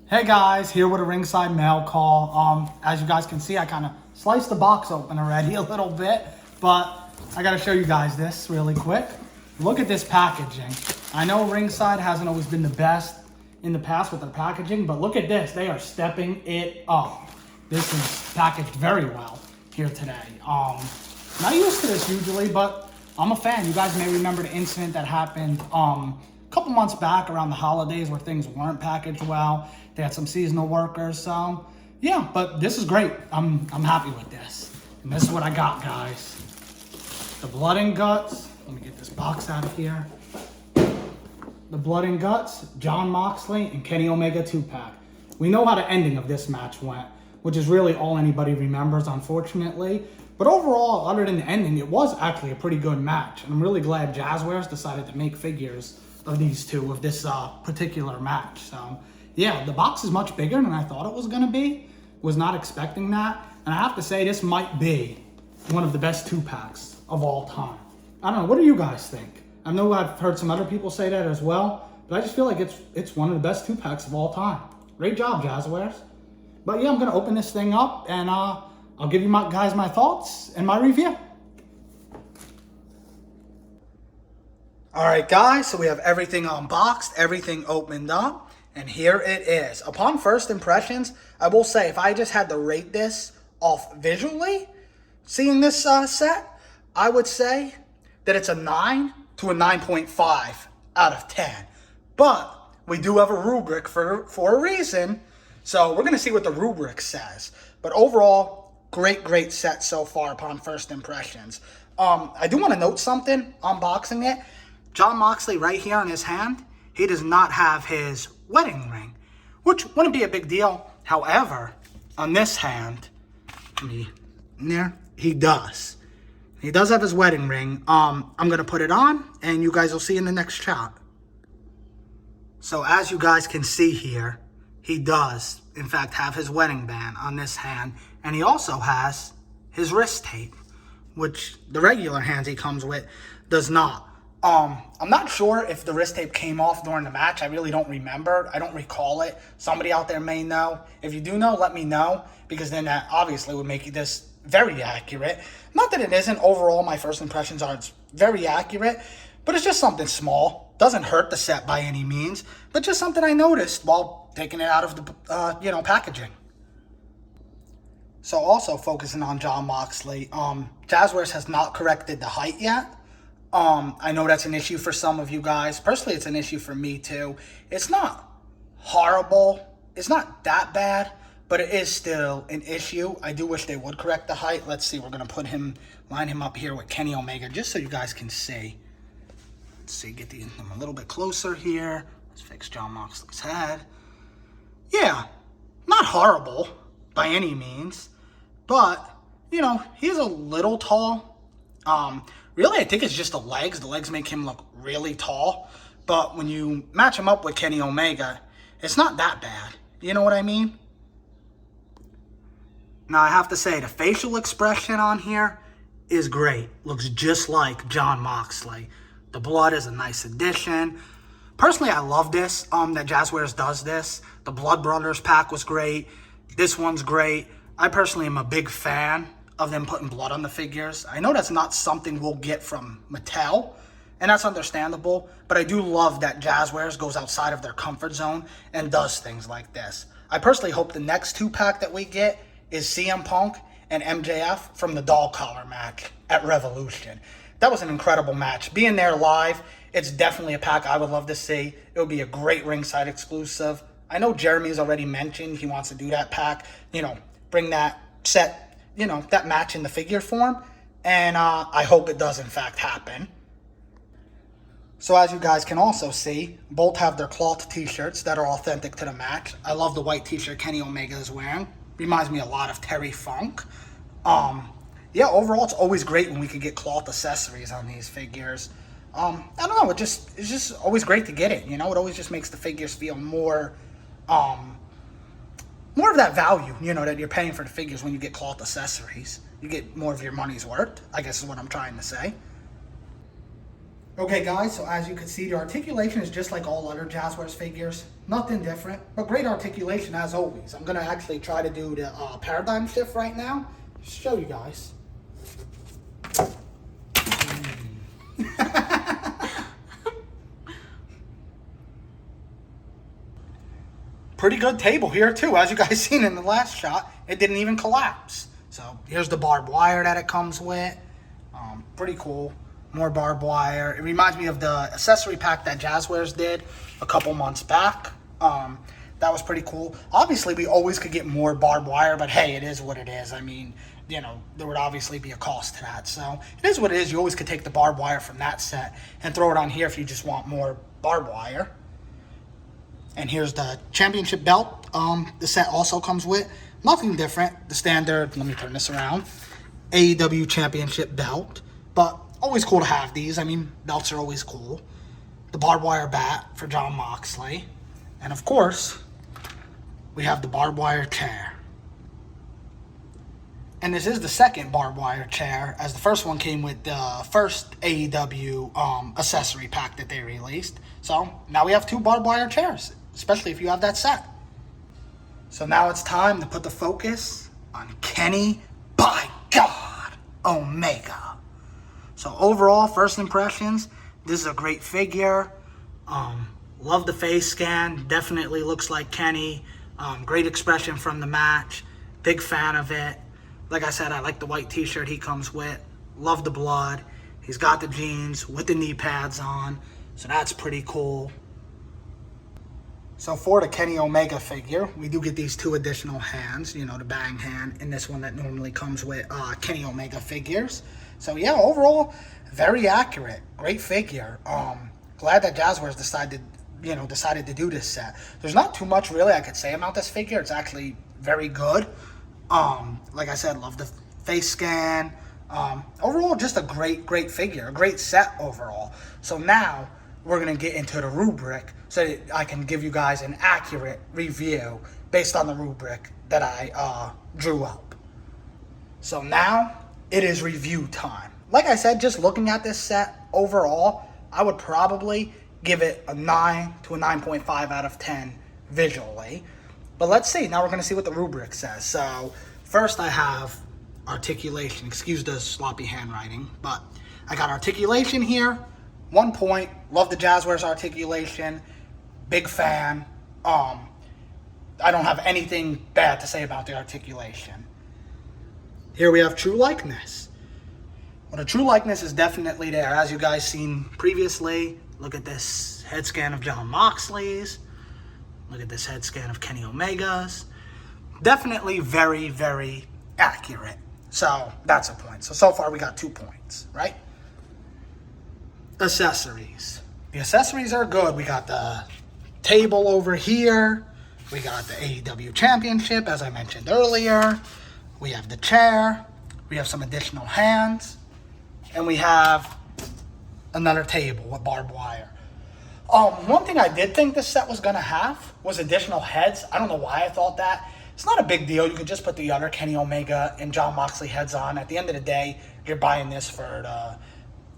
Hey guys, here with a ringside mail call. As you guys can see, I kind of sliced the box open already a little bit, but I got to show you guys this really quick. Look at this packaging. I know ringside hasn't always been the best in the past with their packaging, but look at this. They are stepping it up. This is packaged very well here today. Not used to this usually, but I'm a fan. You guys may remember the incident that happened a couple months back around the holidays where things weren't packaged well. They had some seasonal workers, so yeah, but this is great. I'm happy with this. And this is what I got, guys. The Blood and Guts. Let me get this box out of here. The Blood and Guts, Jon Moxley, and Kenny Omega 2-pack. We know how the ending of this match went, which is really all anybody remembers, unfortunately. But overall, other than the ending, it was actually a pretty good match. And I'm really glad Jazzwares decided to make figures of these two, of this particular match. So yeah, the box is much bigger than I thought it was going to be. Was not expecting that. And I have to say, this might be one of the best 2-packs of all time. I don't know. What do you guys think? I know I've heard some other people say that as well, but I just feel like it's one of the best 2-packs of all time. Great job, Jazzwares. But yeah, I'm going to open this thing up, and I'll give you guys my thoughts and my review. All right, guys, so we have everything unboxed, everything opened up. And here it is. Upon first impressions, I will say, if I just had to rate this off visually, seeing this set, I would say that it's a 9 to a 9.5 out of 10. But we do have a rubric for a reason, so we're going to see what the rubric says. But overall, great set so far upon first impressions. I do want to note something, unboxing it. Jon Moxley right here on his hand, he does not have his wedding ring, which wouldn't be a big deal. However, on this hand, he does. He does have his wedding ring. I'm going to put it on, and you guys will see in the next shot. So as you guys can see here, he does, in fact, have his wedding band on this hand, and he also has his wrist tape, which the regular hands he comes with does not. I'm not sure if the wrist tape came off during the match. I really don't remember. I don't recall it. Somebody out there may know. If you do know, let me know, because then that obviously would make this very accurate. Not that it isn't. Overall, my first impressions are it's very accurate, but it's just something small. Doesn't hurt the set by any means, but just something I noticed while taking it out of the packaging. So also focusing on Jon Moxley, Jazzwares has not corrected the height yet. I know that's an issue for some of you guys. Personally, it's an issue for me too. It's not horrible. It's not that bad, but it is still an issue. I do wish they would correct the height. Let's see. We're going to line him up here with Kenny Omega just so you guys can see. Let's see. Get him a little bit closer here. Let's fix Jon Moxley's head. Yeah, not horrible by any means, but, you know, he's a little tall. Really, I think it's just the legs. The legs make him look really tall. But when you match him up with Kenny Omega, it's not that bad. You know what I mean? Now, I have to say, the facial expression on here is great. Looks just like Jon Moxley. The blood is a nice addition. Personally, I love this, that Jazzwares does this. The Blood Brothers pack was great. This one's great. I personally am a big fan of them putting blood on the figures. I know that's not something we'll get from Mattel, and that's understandable, but I do love that Jazzwares goes outside of their comfort zone and does things like this. I personally hope the next 2-pack that we get is CM Punk and MJF from the Doll Collar match at Revolution. That was an incredible match. Being there live, it's definitely a pack I would love to see. It would be a great ringside exclusive. I know Jeremy's already mentioned he wants to do that pack, bring that set, that match in the figure form, and I hope it does in fact happen. So as you guys can also see, both have their cloth t-shirts that are authentic to the match. I love the white t-shirt Kenny Omega is wearing. Reminds me a lot of Terry Funk. Yeah, overall it's always great when we could get cloth accessories on these figures. I don't know, it's just always great to get it, It always just makes the figures feel more of that value, that you're paying for the figures when you get cloth accessories. You get more of your money's worth, I guess is what I'm trying to say. Okay guys, so as you can see, the articulation is just like all other Jazzwares figures. Nothing different, but great articulation as always. I'm going to actually try to do the paradigm shift right now. Show you guys. Pretty good table here too. As you guys seen in the last shot, it didn't even collapse. So here's the barbed wire that it comes with. Pretty cool. More barbed wire. It reminds me of the accessory pack that Jazzwares did a couple months back. That was pretty cool. Obviously, we always could get more barbed wire, but hey, it is what it is. I mean, you know, there would obviously be a cost to that. So it is what it is. You always could take the barbed wire from that set and throw it on here if you just want more barbed wire. And here's the championship belt. The set also comes with nothing different. The standard, let me turn this around, AEW championship belt. But always cool to have these. I mean, belts are always cool. The barbed wire bat for Jon Moxley. And of course, we have the barbed wire chair. And this is the second barbed wire chair, as the first one came with the first AEW accessory pack that they released. So now we have two barbed wire chairs, especially if you have that set. So now it's time to put the focus on Kenny, by God, Omega. So overall, first impressions, this is a great figure. Love the face scan, definitely looks like Kenny. Great expression from the match, big fan of it. Like I said, I like the white t-shirt he comes with. Love the blood. He's got the jeans with the knee pads on, so that's pretty cool. So for the Kenny Omega figure, we do get these two additional hands, you know, the bang hand, and this one that normally comes with Kenny Omega figures. So yeah, overall, very accurate, great figure. Glad that Jazzwares decided to do this set. There's not too much really I could say about this figure. It's actually very good. Like I said, love the face scan. Overall, just a great figure, a great set overall. So now we're gonna get into the rubric so that I can give you guys an accurate review based on the rubric that I drew up. So now it is review time. Like I said, just looking at this set overall, I would probably give it a 9 to a 9.5 out of 10 visually. But let's see. Now we're going to see what the rubric says. So first I have articulation. Excuse the sloppy handwriting, but I got articulation here. 1 point. Love the Jazzwares articulation. Big fan. I don't have anything bad to say about the articulation. Here we have true likeness. Well, the true likeness is definitely there. As you guys seen previously, look at this head scan of Jon Moxley's. Look at this head scan of Kenny Omega's. Definitely very, very accurate. So that's a point. So far we got 2 points, right? Accessories. The accessories are good. We got the table over here. We got the AEW Championship, as I mentioned earlier. We have the chair. We have some additional hands. And we have another table with barbed wire. One thing I did think this set was going to have was additional heads. I don't know why I thought that. It's not a big deal. You could just put the other Kenny Omega and Jon Moxley heads on. At the end of the day, you're buying this for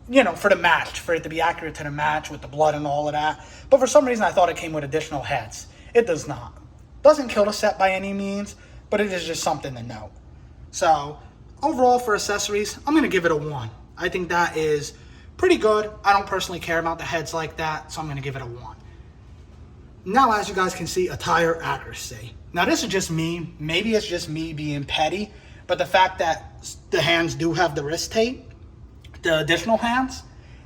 the match, for it to be accurate to the match with the blood and all of that. But for some reason, I thought it came with additional heads. It does not. Doesn't kill the set by any means, but it is just something to note. So overall for accessories, I'm going to give it a 1. I think that is pretty good. I don't personally care about the heads like that, so I'm going to give it a 1. Now, as you guys can see, attire accuracy. Now, this is just me. Maybe it's just me being petty, but the fact that the hands do have the wrist tape, the additional hands,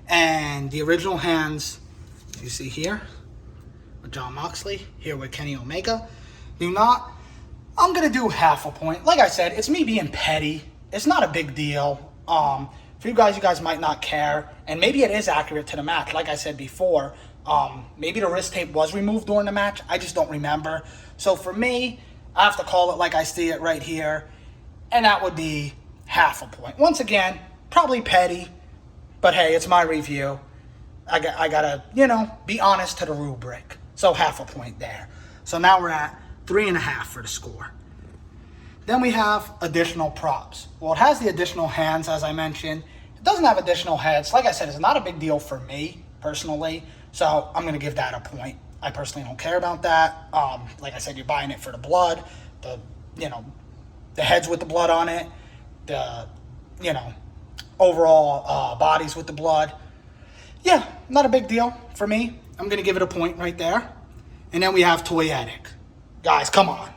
and the original hands, you see here, with Jon Moxley, here with Kenny Omega, do not. I'm going to do half a point. Like I said, it's me being petty. It's not a big deal. For you guys might not care, and maybe it is accurate to the match. Like I said before, maybe the wrist tape was removed during the match. I just don't remember. So for me, I have to call it like I see it right here, and that would be half a point. Once again, probably petty, but hey, it's my review. I gotta, be honest to the rubric. So half a point there. So now we're at 3.5 for the score. Then we have additional props. Well, it has the additional hands, as I mentioned. It doesn't have additional heads. Like I said, it's not a big deal for me, personally. So I'm going to give that a point. I personally don't care about that. Like I said, you're buying it for the blood, the heads with the blood on it, the, overall bodies with the blood. Yeah, not a big deal for me. I'm going to give it a point right there. And then we have Toyetic. Guys, come on.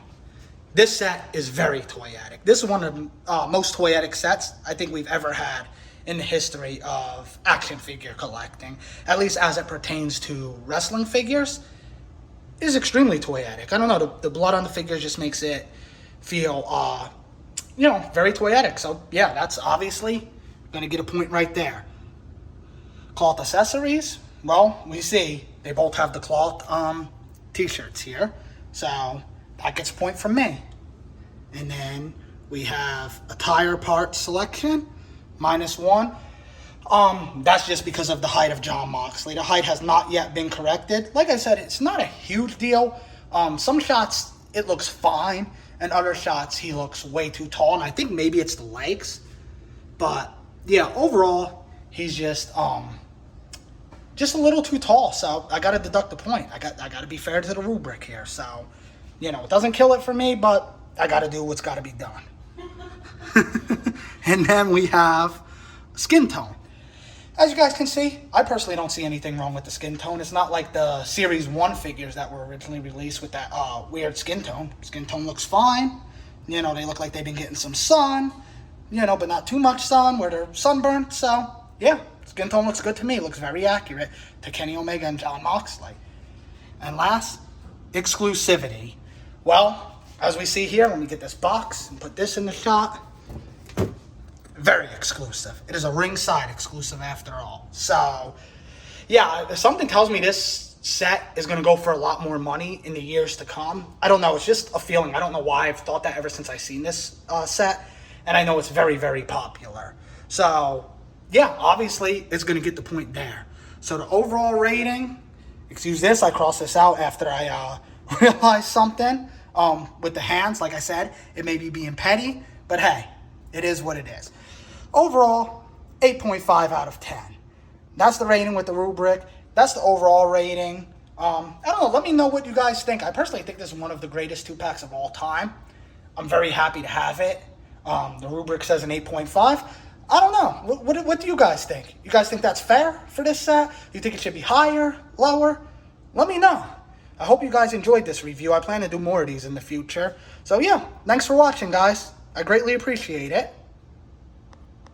This set is very toyetic. This is one of the most toyetic sets I think we've ever had in the history of action figure collecting, at least as it pertains to wrestling figures. It is extremely toyetic. I don't know, the blood on the figures just makes it feel, very toyetic. So, yeah, that's obviously going to get a point right there. Cloth accessories, well, we see they both have the cloth t-shirts here. So that gets a point from me. And then we have a tire part selection, -1. That's just because of the height of Jon Moxley. The height has not yet been corrected. Like I said, it's not a huge deal. Some shots, it looks fine. And other shots, he looks way too tall. And I think maybe it's the legs. But, yeah, overall, he's just a little too tall. So I got to deduct the point. I got to be fair to the rubric here. So, it doesn't kill it for me, but I got to do what's got to be done. And then we have skin tone. As you guys can see, I personally don't see anything wrong with the skin tone. It's not like the Series 1 figures that were originally released with that weird skin tone. Skin tone looks fine. They look like they've been getting some sun, but not too much sun where they're sunburned. So, yeah, skin tone looks good to me. It looks very accurate to Kenny Omega and Jon Moxley. And last, exclusivity. Well, as we see here, let me get this box and put this in the shot. Very exclusive. It is a Ringside exclusive after all. So, yeah, something tells me this set is going to go for a lot more money in the years to come. I don't know. It's just a feeling. I don't know why I've thought that ever since I've seen this set. And I know it's very, very popular. So, yeah, obviously, it's going to get the point there. So, the overall rating, excuse this, I crossed this out after I realized something. With the hands, like I said, it may be being petty, but hey, it is what it is. Overall, 8.5 out of 10. That's the rating with the rubric. That's the overall rating. I don't know. Let me know what you guys think. I personally think this is one of the greatest 2-packs of all time. I'm very happy to have it. The rubric says an 8.5. I don't know. What do you guys think? You guys think that's fair for this set? You think it should be higher, lower? Let me know. I hope you guys enjoyed this review. I plan to do more of these in the future. So yeah, thanks for watching, guys. I greatly appreciate it.